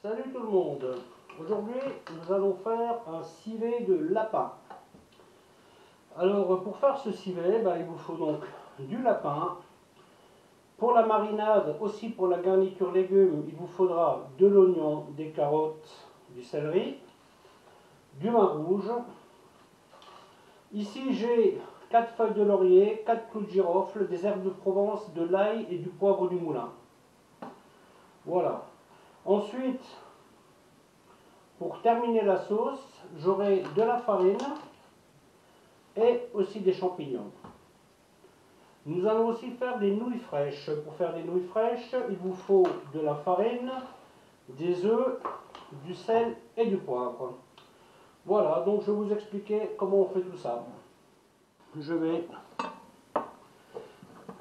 Salut tout le monde. Aujourd'hui nous allons faire un civet de lapin. Alors pour faire ce civet, il vous faut donc du lapin. Pour la marinade, aussi pour la garniture légumes, il vous faudra de l'oignon, des carottes, du céleri, du vin rouge. Ici j'ai 4 feuilles de laurier, 4 clous de girofle, des herbes de Provence, de l'ail et du poivre du moulin. Voilà. Ensuite, pour terminer la sauce, j'aurai de la farine et aussi des champignons. Nous allons aussi faire des nouilles fraîches. Pour faire des nouilles fraîches, il vous faut de la farine, des œufs, du sel et du poivre. Voilà, donc je vais vous expliquer comment on fait tout ça. Je vais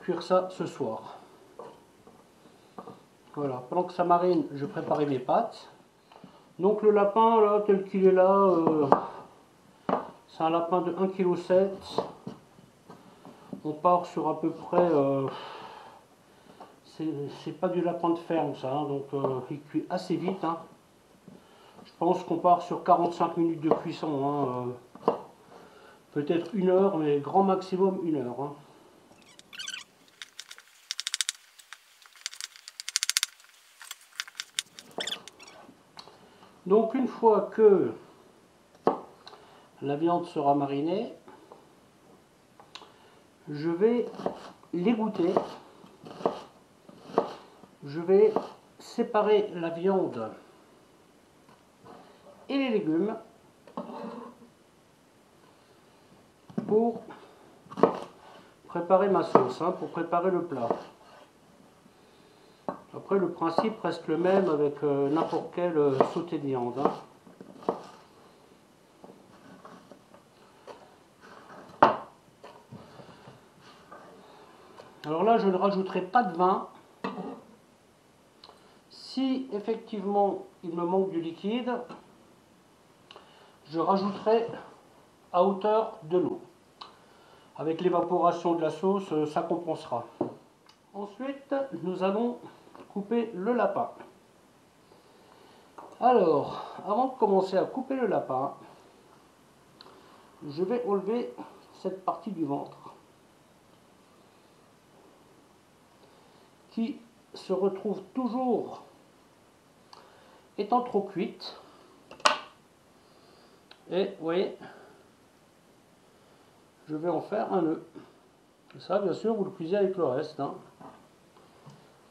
cuire ça ce soir. Voilà, pendant que ça marine, je vais préparer mes pâtes. Donc le lapin, là, tel qu'il est là, c'est un lapin de 1,7 kg. On part sur à peu près... c'est pas du lapin de ferme ça, hein, donc il cuit assez vite. Hein. Je pense qu'on part sur 45 minutes de cuisson. Hein, peut-être 1 heure, mais grand maximum 1 heure. Hein. Donc une fois que la viande sera marinée, je vais l'égoutter. Je vais séparer la viande et les légumes pour préparer ma sauce, hein, pour préparer le plat. Après, le principe reste le même avec n'importe quel sauté de viande. Hein. Alors là, je ne rajouterai pas de vin. Si effectivement il me manque du liquide, je rajouterai à hauteur de l'eau. Avec l'évaporation de la sauce, ça compensera. Ensuite, nous allons couper le lapin. Alors, avant de commencer à couper le lapin, je vais enlever cette partie du ventre qui se retrouve toujours étant trop cuite. Et vous voyez, je vais en faire un nœud. Et ça, bien sûr, vous le cuisez avec le reste. Hein.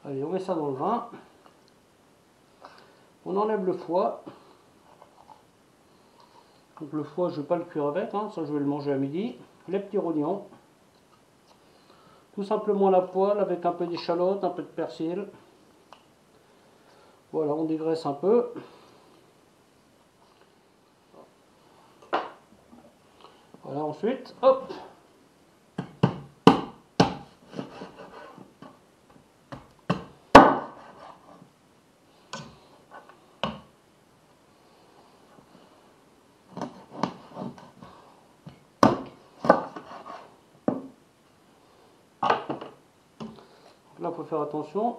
Allez, on met ça dans le vin. On enlève le foie. Donc le foie, je ne vais pas le cuire avec, hein, ça je vais le manger à midi. Les petits rognons. Tout simplement la poêle avec un peu d'échalote, un peu de persil. Voilà, on dégraisse un peu. Voilà, ensuite, hop. Là, il faut faire attention.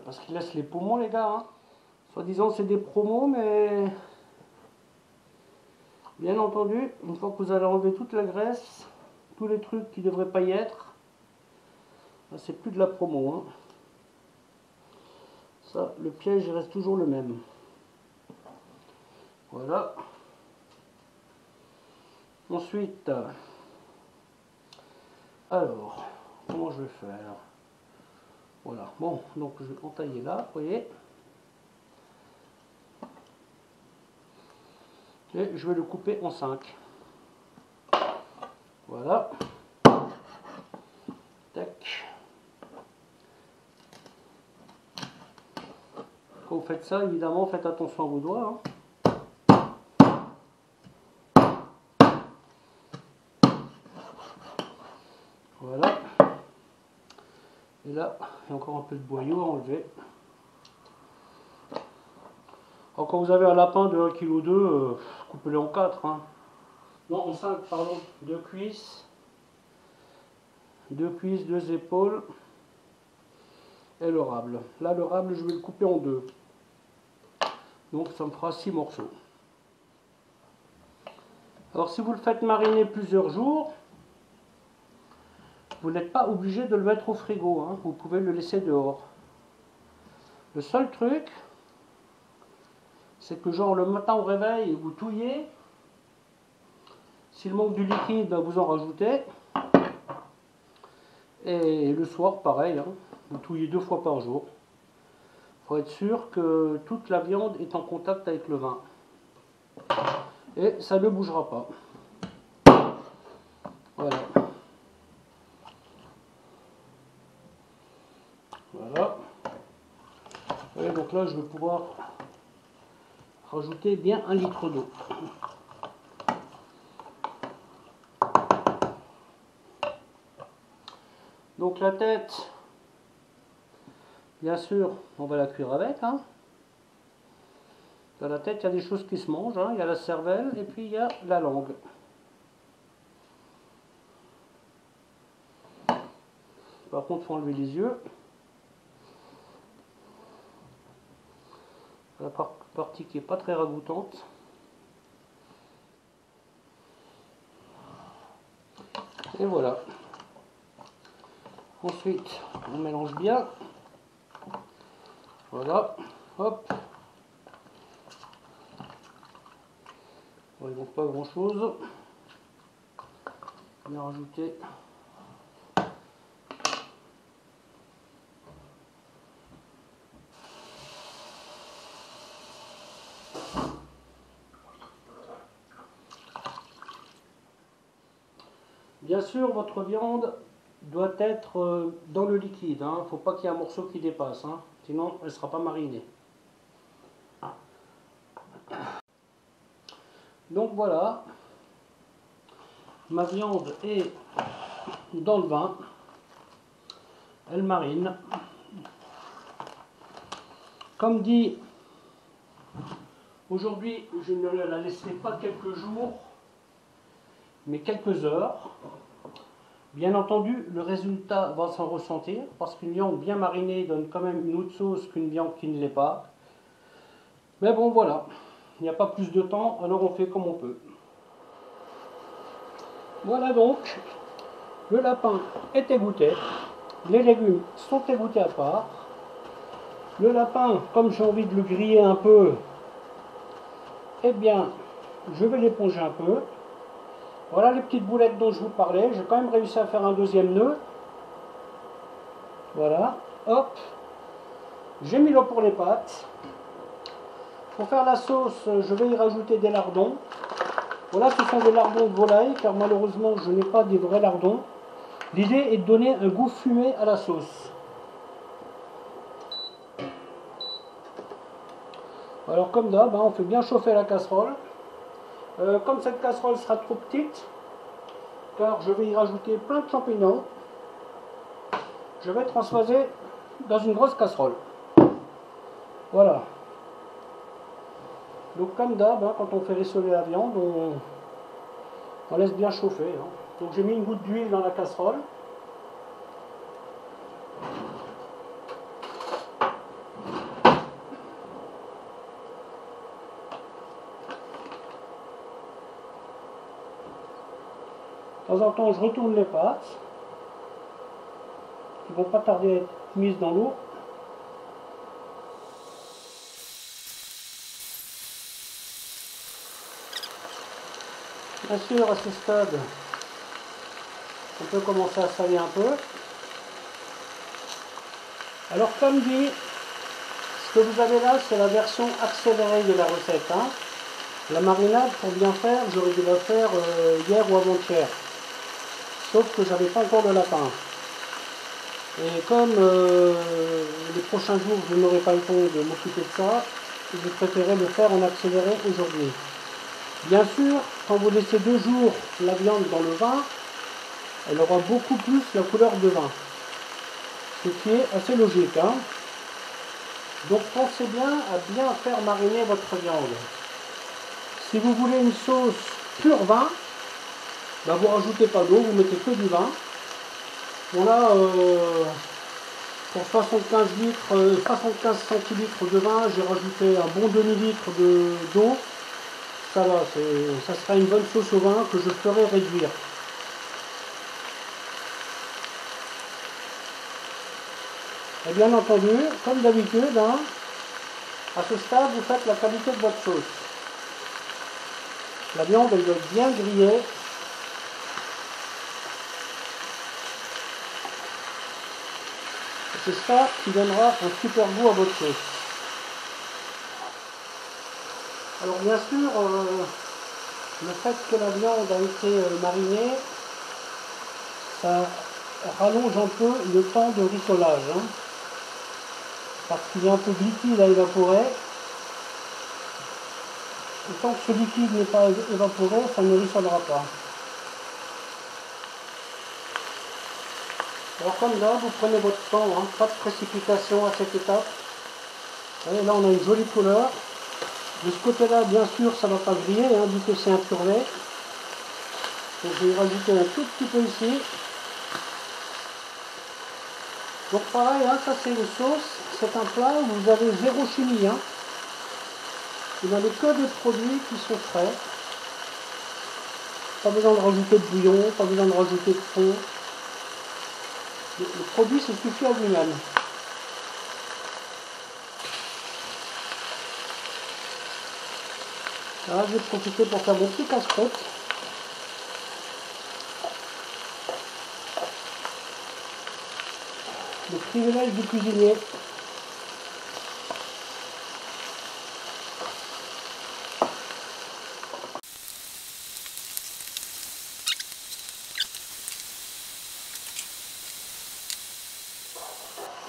Parce qu'il laisse les poumons, les gars. Hein. Soi-disant, c'est des promos, mais bien entendu, une fois que vous allez enlever toute la graisse, tous les trucs qui ne devraient pas y être, c'est plus de la promo. Hein. Ça, le piège, il reste toujours le même. Voilà. Ensuite, alors, comment je vais faire? Voilà, bon, donc je vais entailler là, vous voyez. Et je vais le couper en 5. Voilà. Tac. Quand vous faites ça, évidemment, faites attention à vos doigts. Hein. Voilà. Et là, il y a encore un peu de boyau à enlever. Alors, quand vous avez un lapin de 1,2 kg, coupez-le en 4. Hein. Non, en 5, pardon. 2 cuisses, 2 épaules, et le rable. Là, le rable, je vais le couper en deux. Donc, ça me fera 6 morceaux. Alors, si vous le faites mariner plusieurs jours, vous n'êtes pas obligé de le mettre au frigo, hein. Vous pouvez le laisser dehors. Le seul truc, c'est que genre le matin au réveil, vous touillez. S'il manque du liquide, ben, vous en rajoutez. Et le soir, pareil, hein, vous touillez 2 fois par jour. Il faut être sûr que toute la viande est en contact avec le vin. Et ça ne bougera pas. Voilà. Voilà. Et donc là, je vais pouvoir rajouter bien 1 litre d'eau. Donc la tête, bien sûr, on va la cuire avec. Hein. Dans la tête, il y a des choses qui se mangent. Hein. Il y a la cervelle et puis il y a la langue. Par contre, il faut enlever les yeux. La partie qui n'est pas très ragoûtante. Et voilà. Ensuite, on mélange bien. Voilà. Hop. Bon, il ne manque pas grand chose. Bien rajouter. Bien sûr, votre viande doit être dans le liquide. Il ne faut pas qu'il y ait un morceau qui dépasse. Hein. Sinon, elle ne sera pas marinée. Donc voilà. Ma viande est dans le vin. Elle marine. Comme dit, aujourd'hui, je ne la laisserai pas quelques jours, mais quelques heures. Bien entendu, le résultat va s'en ressentir, parce qu'une viande bien marinée donne quand même une autre sauce qu'une viande qui ne l'est pas. Mais bon, voilà, il n'y a pas plus de temps, alors on fait comme on peut. Voilà donc, le lapin est égoutté, les légumes sont égouttés à part. Le lapin, comme j'ai envie de le griller un peu, eh bien, je vais l'éponger un peu. Voilà les petites boulettes dont je vous parlais. J'ai quand même réussi à faire un deuxième nœud. Voilà, hop. J'ai mis l'eau pour les pâtes. Pour faire la sauce, je vais y rajouter des lardons. Voilà, ce sont des lardons de volaille, car malheureusement, je n'ai pas des vrais lardons. L'idée est de donner un goût fumé à la sauce. Alors comme d'hab, on fait bien chauffer la casserole. Comme cette casserole sera trop petite, car je vais y rajouter plein de champignons, je vais transvaser dans une grosse casserole. Voilà. Donc comme d'hab, quand on fait rissoler la viande, on laisse bien chauffer. Hein. Donc j'ai mis une goutte d'huile dans la casserole. De temps en temps, je retourne les pâtes, qui ne vont pas tarder à être mises dans l'eau. Bien sûr, à ce stade, on peut commencer à saler un peu. Alors, comme dit, ce que vous avez là, c'est la version accélérée de la recette. Hein. La marinade, pour bien faire, j'aurais dû la faire hier ou avant-hier. Sauf que j'avais pas encore le lapin. Et comme les prochains jours, je n'aurai pas le temps de m'occuper de ça, je préférais le faire en accéléré aujourd'hui. Bien sûr, quand vous laissez 2 jours la viande dans le vin, elle aura beaucoup plus la couleur de vin. Ce qui est assez logique. Hein. Donc pensez bien à bien faire mariner votre viande. Si vous voulez une sauce pure vin, vous rajoutez pas d'eau, vous mettez que du vin. Bon là, Pour 75 litres, 75 centilitres de vin, j'ai rajouté un bon demi-litre d'eau. Ça va, ça sera une bonne sauce au vin que je ferai réduire. Et bien entendu, comme d'habitude, hein, à ce stade, vous faites la qualité de votre sauce. La viande, elle doit être bien grillée. C'est ça qui donnera un super goût à votre sauce. Alors bien sûr, le fait que la viande a été marinée, ça rallonge un peu le temps de rissolage. Hein, parce qu'il y a un peu de liquide à évaporer. Et tant que ce liquide n'est pas évaporé, ça ne rissolera pas. Alors comme là, vous prenez votre temps, hein, pas de précipitation à cette étape. Vous voyez, là on a une jolie couleur. De ce côté-là, bien sûr, ça ne va pas griller, hein, vu que c'est un pur lait. Donc je vais rajouter un tout petit peu ici. Donc pareil, hein, ça c'est une sauce, c'est un plat où vous avez zéro chimie. Hein. Vous n'avez que des produits qui sont frais. Pas besoin de rajouter de bouillon, pas besoin de rajouter de fond. Le produit se suffit à lui-même. Là, je vais profiter pour faire mon petit casse-croûte. Le privilège du cuisinier.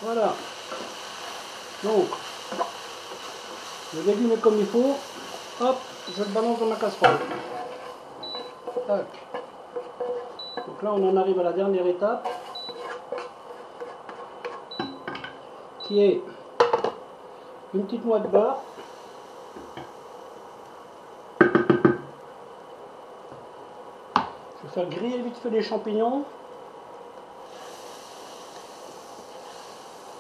Voilà. Donc, le légume est comme il faut. Hop, je le balance dans ma casserole. Tac. Donc là, on en arrive à la dernière étape, qui est une petite noix de beurre. Je vais faire griller vite fait les champignons.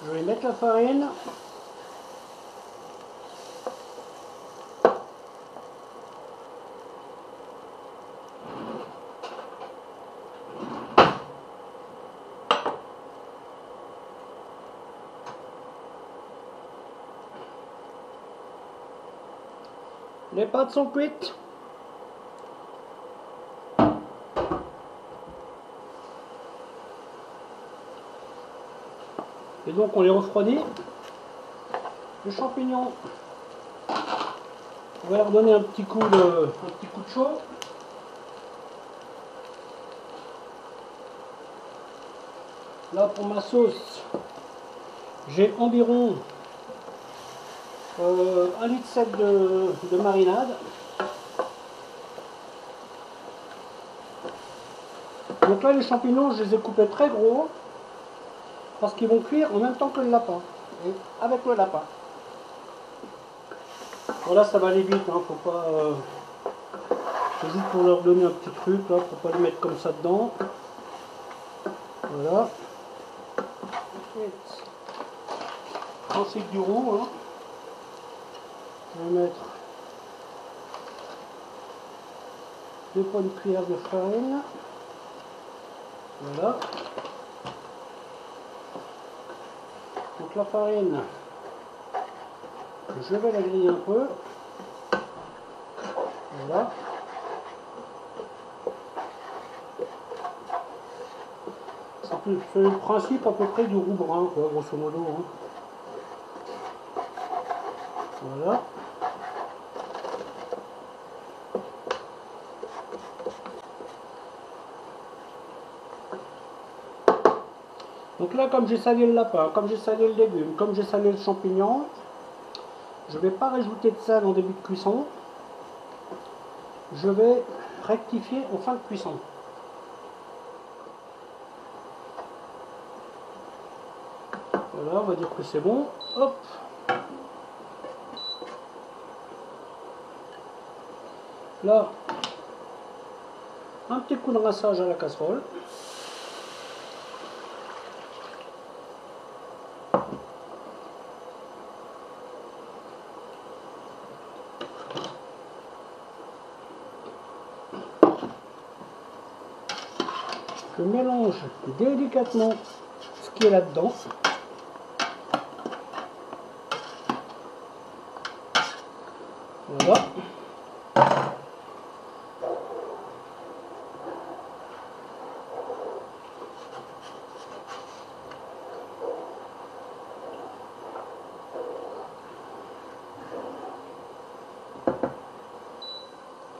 Je vais mettre la farine. Les pâtes sont cuites. Et donc on les refroidit. Les champignons, on va leur donner un petit coup de chaud. Là pour ma sauce, j'ai environ 1,7 litre de marinade. Donc là les champignons, je les ai coupés très gros parce qu'ils vont cuire en même temps que le lapin et avec le lapin. Voilà, ça va aller vite, hein, faut pas. C'est juste pour leur donner un petit truc, là, faut pas les mettre comme ça dedans. Voilà. Ensuite, principe du roux, hein. Je vais mettre 2 poignées de cuillère de farine. Voilà. Donc la farine, je vais la griller un peu. Voilà. C'est le principe à peu près du roux brun, quoi, grosso modo. Hein. Voilà. Donc là, comme j'ai salé le lapin, comme j'ai salé le légume, comme j'ai salé le champignon, je ne vais pas rajouter de sel en début de cuisson. Je vais rectifier en fin de cuisson. Voilà, on va dire que c'est bon. Hop. Là, un petit coup de rinçage à la casserole. Je mélange délicatement ce qui est là-dedans. Voilà.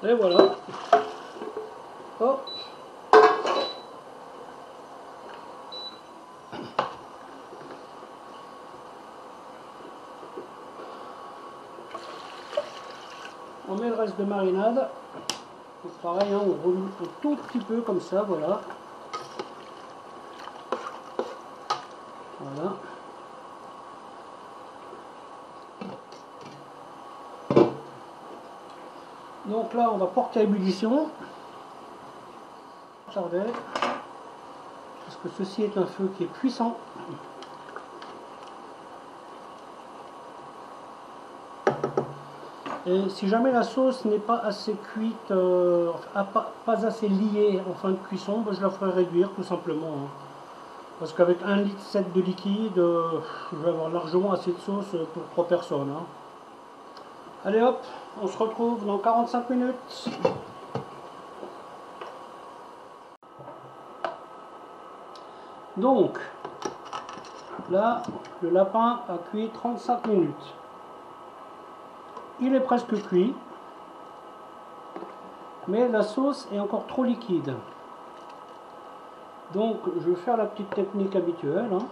Et voilà. Hop. On met le reste de marinade. Donc pareil, hein, on remue un tout petit peu comme ça, voilà. Voilà. Donc là, on va porter à ébullition. Tarder. Parce que ceci est un feu qui est puissant. Et si jamais la sauce n'est pas assez cuite, pas assez liée en fin de cuisson, ben je la ferai réduire tout simplement. Hein. Parce qu'avec 1,7 litre de liquide, je vais avoir largement assez de sauce pour 3 personnes. Hein. Allez hop, on se retrouve dans 45 minutes. Donc, là, le lapin a cuit 35 minutes. Il est presque cuit, mais la sauce est encore trop liquide. Donc je vais faire la petite technique habituelle. Hein.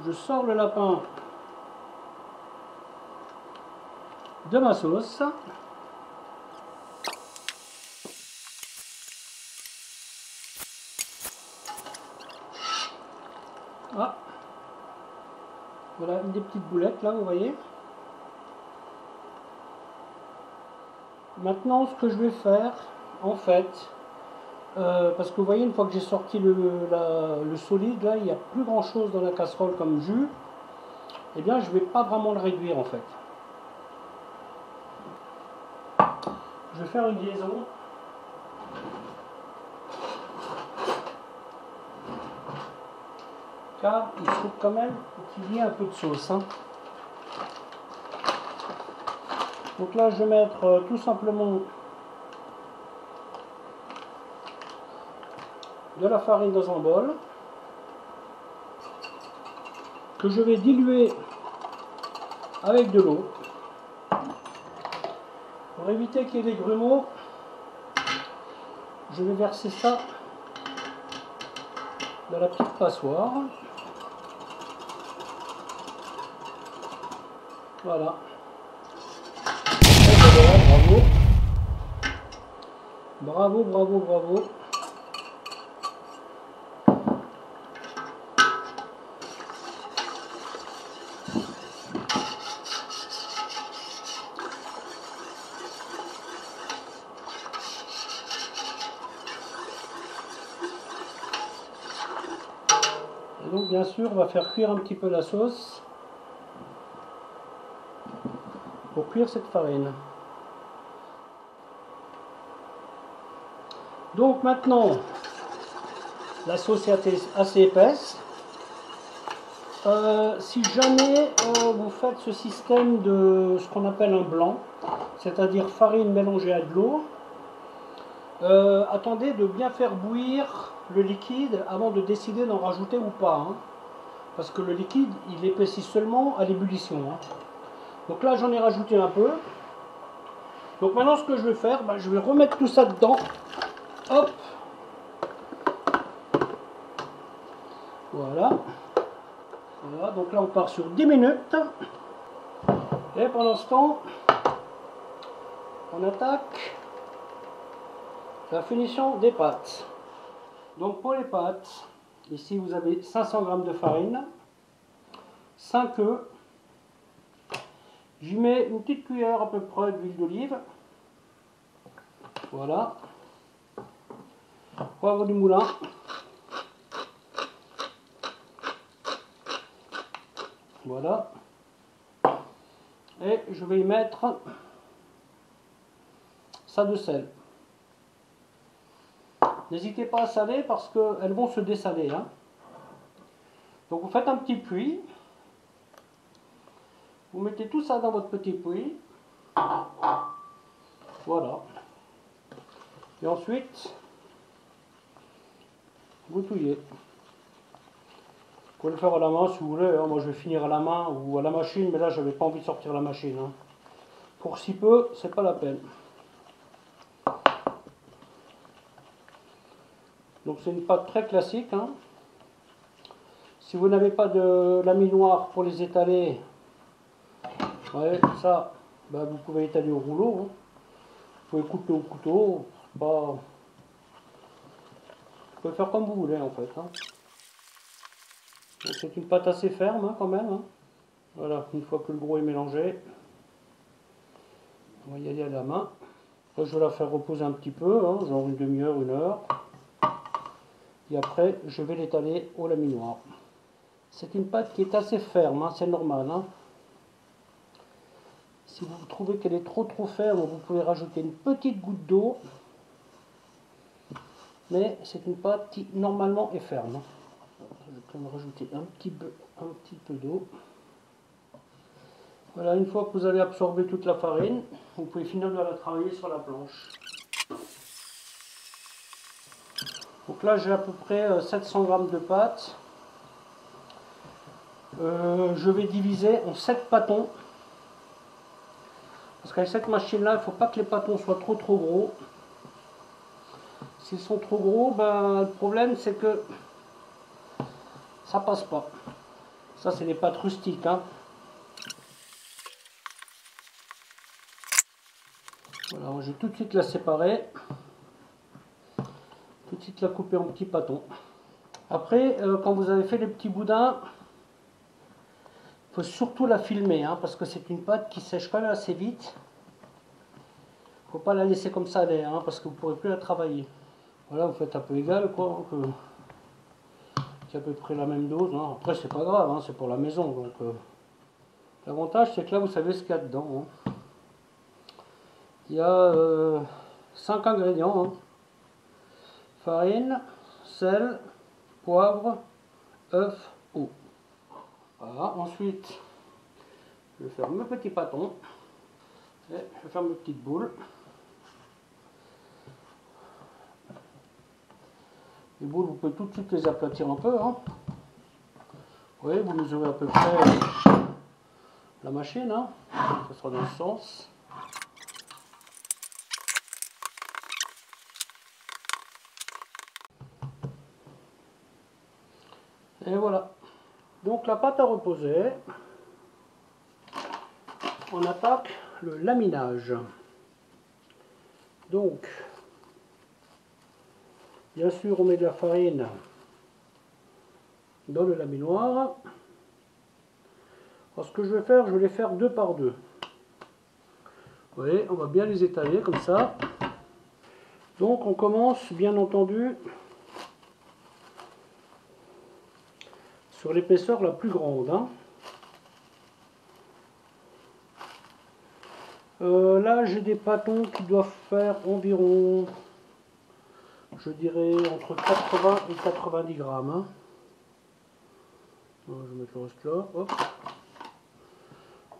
Je sors le lapin de ma sauce. Ah. Voilà, une des petites boulettes là, vous voyez. Maintenant, ce que je vais faire, en fait, parce que vous voyez, une fois que j'ai sorti le solide, là, il n'y a plus grand chose dans la casserole comme jus, eh bien, je ne vais pas vraiment le réduire, en fait. Je vais faire une liaison. Car il faut quand même qu'il y ait un peu de sauce. Hein. Donc là, je vais mettre tout simplement de la farine dans un bol que je vais diluer avec de l'eau. Pour éviter qu'il y ait des grumeaux, je vais verser ça dans la petite passoire. Voilà. Bravo. Bravo, bravo, bravo. Et donc bien sûr, on va faire cuire un petit peu la sauce pour cuire cette farine. Donc maintenant, la sauce est assez épaisse. Si jamais vous faites ce système de ce qu'on appelle un blanc, c'est-à-dire farine mélangée à de l'eau, attendez de bien faire bouillir le liquide avant de décider d'en rajouter ou pas. Hein, parce que le liquide, il épaissit seulement à l'ébullition. Hein. Donc là, j'en ai rajouté un peu. Donc maintenant, ce que je vais faire, je vais remettre tout ça dedans. Hop. Voilà. Voilà, donc là on part sur 10 minutes. Et pendant ce temps, on attaque la finition des pâtes. Donc pour les pâtes, ici vous avez 500 g de farine, 5 œufs. J'y mets une petite cuillère à peu près d'huile d'olive. Voilà. Poivre du moulin. Voilà. Et je vais y mettre ça de sel. N'hésitez pas à saler parce qu'elles vont se dessaler. Hein. Donc vous faites un petit puits. Vous mettez tout ça dans votre petit puits. Voilà. Et ensuite, vous touillez. Vous pouvez le faire à la main si vous voulez. Hein. Moi je vais finir à la main ou à la machine, mais là je n'avais pas envie de sortir la machine. Hein. Pour si peu, c'est pas la peine. Donc c'est une pâte très classique. Hein. Si vous n'avez pas de laminoir pour les étaler, ouais, ça, bah, vous pouvez étaler au rouleau. Hein. Vous pouvez couper au couteau. Bah, vous pouvez faire comme vous voulez en fait. Hein. C'est une pâte assez ferme hein, quand même. Hein. Voilà, une fois que le gros est mélangé, on va y aller à la main. Là, je vais la faire reposer un petit peu, hein, genre une demi-heure, une heure. Et après, je vais l'étaler au laminoir. C'est une pâte qui est assez ferme, hein, c'est normal. Hein. Si vous trouvez qu'elle est trop ferme, vous pouvez rajouter une petite goutte d'eau. Mais c'est une pâte qui normalement est ferme. Hein. Je vais quand même rajouter un petit peu d'eau. Voilà, une fois que vous avez absorbé toute la farine, vous pouvez finir de la travailler sur la planche. Donc là j'ai à peu près 700 g de pâte. Je vais diviser en 7 pâtons. Parce qu'avec cette machine là, il ne faut pas que les pâtons soient trop gros. S'ils sont trop gros, ben, le problème c'est que ça passe pas. Ça c'est des pâtes rustiques. Hein. Voilà, je vais tout de suite la séparer. Tout de suite la couper en petits pâtons. Après, quand vous avez fait les petits boudins, il faut surtout la filmer, hein, parce que c'est une pâte qui sèche quand même assez vite. Il ne faut pas la laisser comme ça aller, hein, parce que vous ne pourrez plus la travailler. Voilà, vous faites un peu égal, quoi. C'est à peu près la même dose. Hein. Après, c'est pas grave, hein, c'est pour la maison. Donc, l'avantage, c'est que là, vous savez ce qu'il y a dedans. Hein. Il y a 5 ingrédients. Hein. Farine, sel, poivre, œuf, eau. Voilà, ensuite, je vais faire mes petits pâtons. Et je vais faire mes petites boules. Les boules, vous pouvez tout de suite les aplatir un peu. Hein. Vous voyez, vous mesurez à peu près la machine. Hein. Ça sera dans le sens. Et voilà. Donc la pâte à reposer. On attaque le laminage. Donc, bien sûr, on met de la farine dans le laminoir. Alors, ce que je vais faire, je vais les faire 2 par 2. Vous voyez, on va bien les étaler comme ça. Donc, on commence, bien entendu, sur l'épaisseur la plus grande. Hein. Là, j'ai des pâtons qui doivent faire environ, je dirais, entre 80 et 90 grammes. Hein. Je vais mettre le reste là. Hop.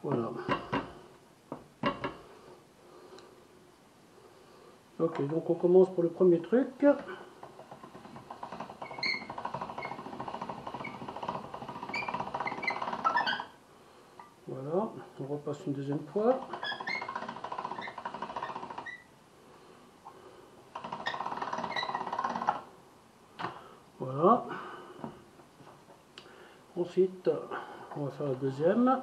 Voilà. Ok, donc on commence pour le premier truc. Voilà, on repasse une deuxième fois. Voilà. Ensuite, on va faire la deuxième.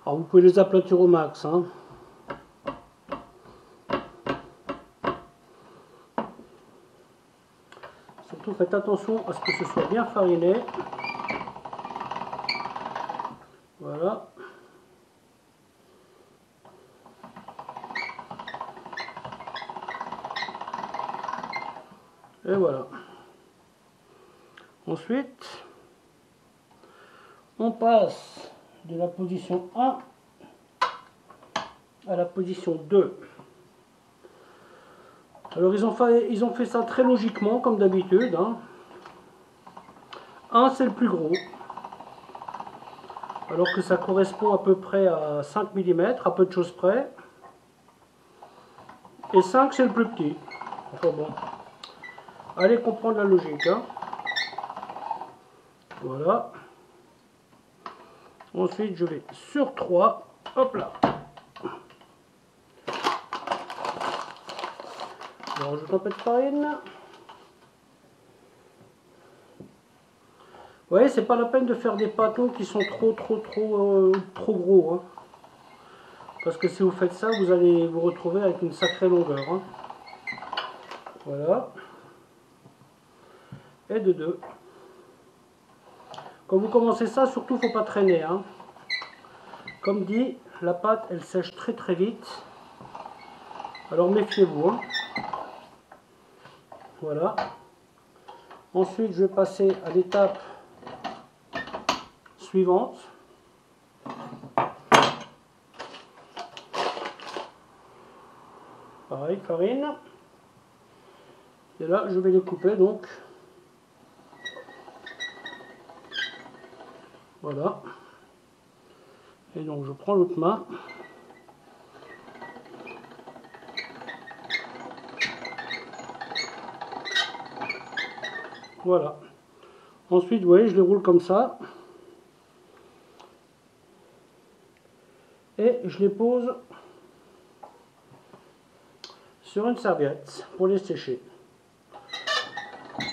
Alors vous pouvez les aplatir au max. Hein. Surtout faites attention à ce que ce soit bien fariné. Voilà. Et voilà. Ensuite, on passe de la position 1 à la position 2. Alors ils ont fait ça très logiquement, comme d'habitude. Hein. Un, c'est le plus gros. Alors que ça correspond à peu près à 5 mm, à peu de choses près. Et 5, c'est le plus petit. Enfin bon. Allez comprendre la logique. Hein. Voilà. Ensuite, je vais sur 3. Hop là. Je rajoute un peu de farine. Vous voyez, c'est pas la peine de faire des pâteaux qui sont trop gros. Hein. Parce que si vous faites ça, vous allez vous retrouver avec une sacrée longueur. Hein. Voilà. Et de 2. Quand vous commencez ça, surtout, faut pas traîner. Hein. Comme dit, la pâte, elle sèche très vite. Alors méfiez-vous. Hein. Voilà. Ensuite, je vais passer à l'étape suivante. Pareil, farine. Et là, je vais les couper donc. Voilà. Et donc, je prends l'autre main. Voilà. Ensuite, vous voyez, je les roule comme ça. Et je les pose sur une serviette pour les sécher.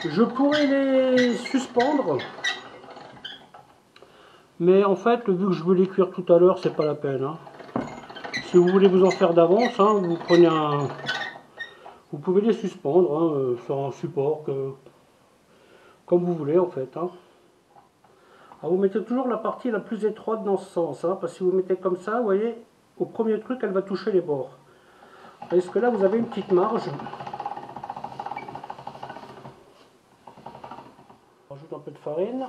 Je pourrais les suspendre. Mais en fait, vu que je veux les cuire tout à l'heure, c'est pas la peine. Hein. Si vous voulez vous en faire d'avance, hein, vous prenez un... Vous pouvez les suspendre hein, sur un support comme vous voulez en fait. Hein. Alors, vous mettez toujours la partie la plus étroite dans ce sens, hein, parce que si vous mettez comme ça, vous voyez, au premier truc, elle va toucher les bords. Parce que là, vous avez une petite marge. On rajoute un peu de farine.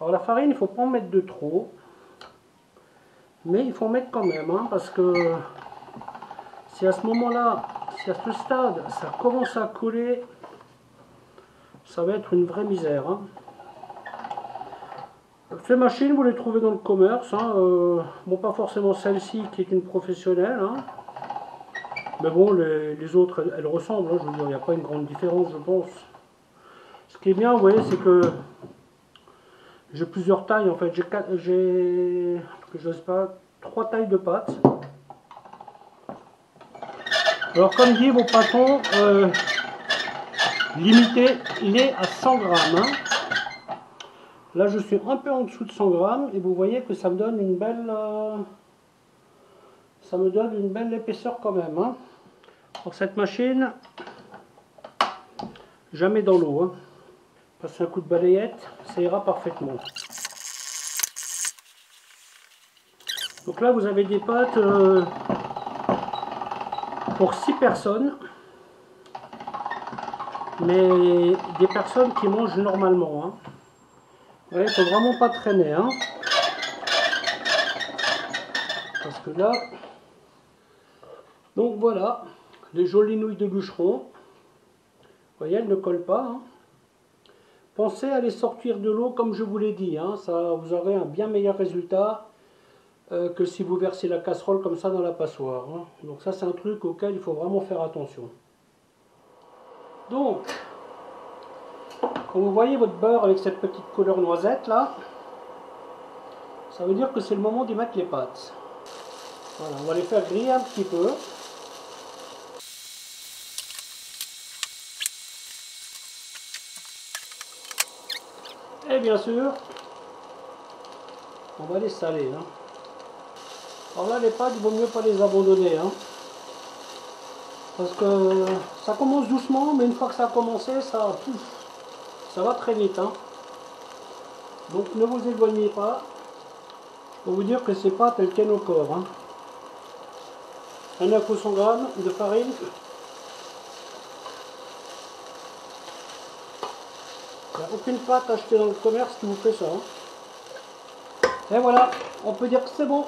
Alors la farine, il ne faut pas en mettre de trop, mais il faut en mettre quand même, hein, parce que si à ce moment-là, si à ce stade, ça commence à coller, ça va être une vraie misère. Hein. Ces machines, vous les trouvez dans le commerce. Hein, bon, pas forcément celle-ci qui est une professionnelle. Hein, mais bon, les autres, elles ressemblent. Hein, je veux dire, il n'y a pas une grande différence, je pense. Ce qui est bien, vous voyez, c'est que j'ai plusieurs tailles. En fait, j'ai, je sais pas, 3 tailles de pâtes. Alors, comme dit, vos pâtons, limitez-les à 100 grammes. Hein. Là, je suis un peu en dessous de 100 grammes et vous voyez que ça me donne une belle, épaisseur quand même. Hein. Pour cette machine, jamais dans l'eau. Hein. Passez un coup de balayette, ça ira parfaitement. Donc là, vous avez des pâtes pour 6 personnes, mais des personnes qui mangent normalement. Hein. Il ne faut vraiment pas traîner. Hein. Parce que là... Donc voilà, les jolies nouilles de bûcheron. Vous voyez, elles ne collent pas. Hein. Pensez à les sortir de l'eau comme je vous l'ai dit. Hein. Ça, vous aurez un bien meilleur résultat que si vous versez la casserole comme ça dans la passoire. Hein. Donc ça, c'est un truc auquel il faut vraiment faire attention. Donc... Quand vous voyez votre beurre avec cette petite couleur noisette là, ça veut dire que c'est le moment d'y mettre les pâtes. Voilà, on va les faire griller un petit peu. Et bien sûr, on va les saler. Hein. Alors là, les pâtes, il vaut mieux pas les abandonner. Hein. Parce que ça commence doucement, mais une fois que ça a commencé, ça va très vite. Hein. Donc ne vous éloignez pas. Je peux vous dire que ces pâtes, elles tiennent au corps. Hein. Un œuf ou 100 g de farine. Il n'y a aucune pâte achetée dans le commerce qui vous fait ça. Hein. Et voilà, on peut dire que c'est bon.